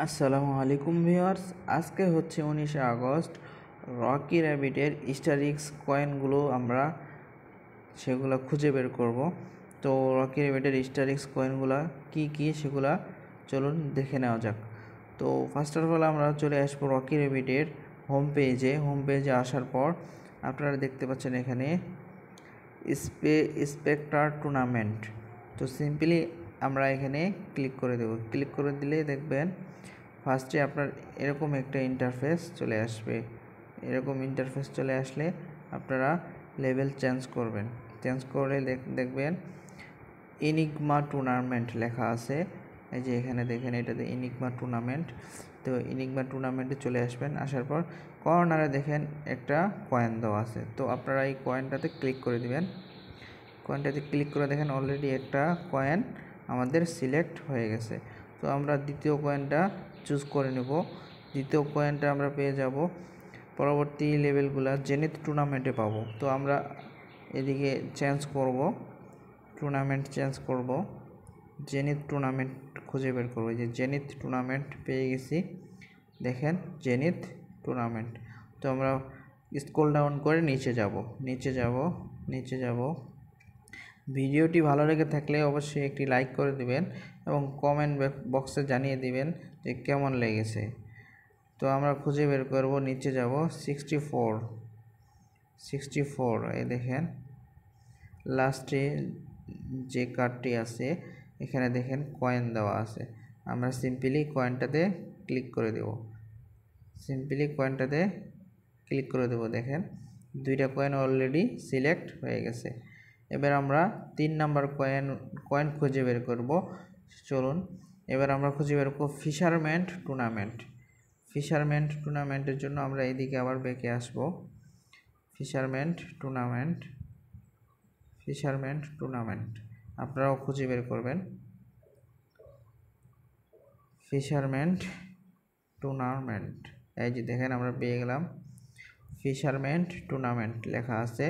আসসালামু আলাইকুম ভিউয়ার্স, আজকে হচ্ছে 19শে আগস্ট। রকি র্যাবিটের ইস্টারিক্স কয়েনগুলো আমরা সেগুলো খুঁজে বের করব। তো রকি র্যাবিটের ইস্টারিক্স কয়েনগুলো কি সেগুলা চলুন দেখে নেওয়া যাক। তো ফার্স্ট অফ অল আমরা চলে আসবো রকি র্যাবিটের হোম পেজে আসার পর আপনারা দেখতে পাচ্ছেন এখানে স্পেক্টার টুর্নামেন্ট। তো সিম্পলি আমরা এখানে ক্লিক করে দেব। ক্লিক করে দিলে দেখবেন ফার্স্টে আপনার এরকম একটা ইন্টারফেস চলে আসবে। এরকম ইন্টারফেস চলে আসলে আপনারা লেভেল চেঞ্জ করবেন। চেঞ্জ করে দেখবেন ইনিগমা টুর্নামেন্ট লেখা আছে। এই যে এখানে দেখেন, এটাতে ইনিগমা টুর্নামেন্ট। তো ইনিগমা টুর্নামেন্টে চলে আসবেন। আসার পর কর্নারে দেখেন একটা কয়েন দেওয়া আছে। তো আপনারা এই কয়েনটাতে ক্লিক করে দিবেন। কয়েনটাতে ক্লিক করে দেখেন অলরেডি একটা কয়েন আমাদের সিলেক্ট হয়ে গেছে। তো আমরা দ্বিতীয় কয়েনটা চুজ করে নেব। দ্বিতীয় কয়েনটা আমরা পেয়ে যাব পরবর্তী লেভেলগুলো জেনিথ টুর্নামেন্টে পাবো। তো আমরা এদিকে চেঞ্জ করব, টুর্নামেন্ট চেঞ্জ করব, জেনিথ টুর্নামেন্ট খুঁজে বের করবো। যে জেনিথ টুর্নামেন্ট পেয়ে গেছি, দেখেন জেনিথ টুর্নামেন্ট। তো আমরা স্ক্রল ডাউন করে নিচে যাব। ভিডিওটি ভালো লেগে থাকলে অবশ্যই একটি লাইক করে দিবেন এবং কমেন্ট বক্সে জানিয়ে দিবেন যে কেমন লেগেছে। তো আমরা খুঁজে বের করব, নিচে যাব 64। এই দেখেন লাস্টে যে কার্ডটি আছে এখানে দেখেন কয়েন দেওয়া আছে। আমরা সিম্পলি কয়েনটাতে ক্লিক করে দেব। দেখেন দুইটা কয়েন অলরেডি সিলেক্ট হয়ে গেছে। এবার আমরা 3 নাম্বার কয়েন খুঁজে বের করব। চলুন এবার আমরা খুঁজে বের করব ফিশারম্যান টুর্নামেন্টের জন্য আমরা এদিকে আবার ব্যাকে আসব। ফিশারম্যান টুর্নামেন্ট আপনারাও খুঁজে বের করবেন। ফিশারম্যান টুর্নামেন্ট, এই যে দেখেন আমরা পেয়ে গেলাম ফিশারম্যান টুর্নামেন্ট লেখা আছে।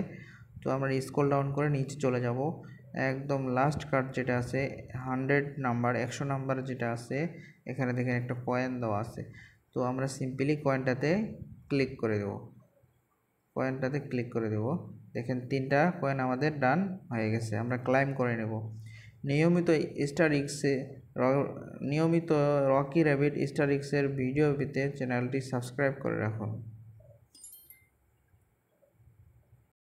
তো আমরা স্ক্রল ডাউন করে নিচে চলে যাব। একদম লাস্ট কার্ড যেটা আছে 100 নাম্বার যেটা আছে, এখানে দেখেন একটা কয়েন দেওয়া আছে। তো আমরা সিম্পলি কয়েনটাতে ক্লিক করে দেব। দেখেন 3টা কয়েন আমাদের ডান হয়ে গেছে। আমরা ক্লাইম করে নেব। নিয়মিত রকি র্যাবিট ইস্টারিক্সের ভিডিও পেতে চ্যানেলটি সাবস্ক্রাইব করে রাখুন।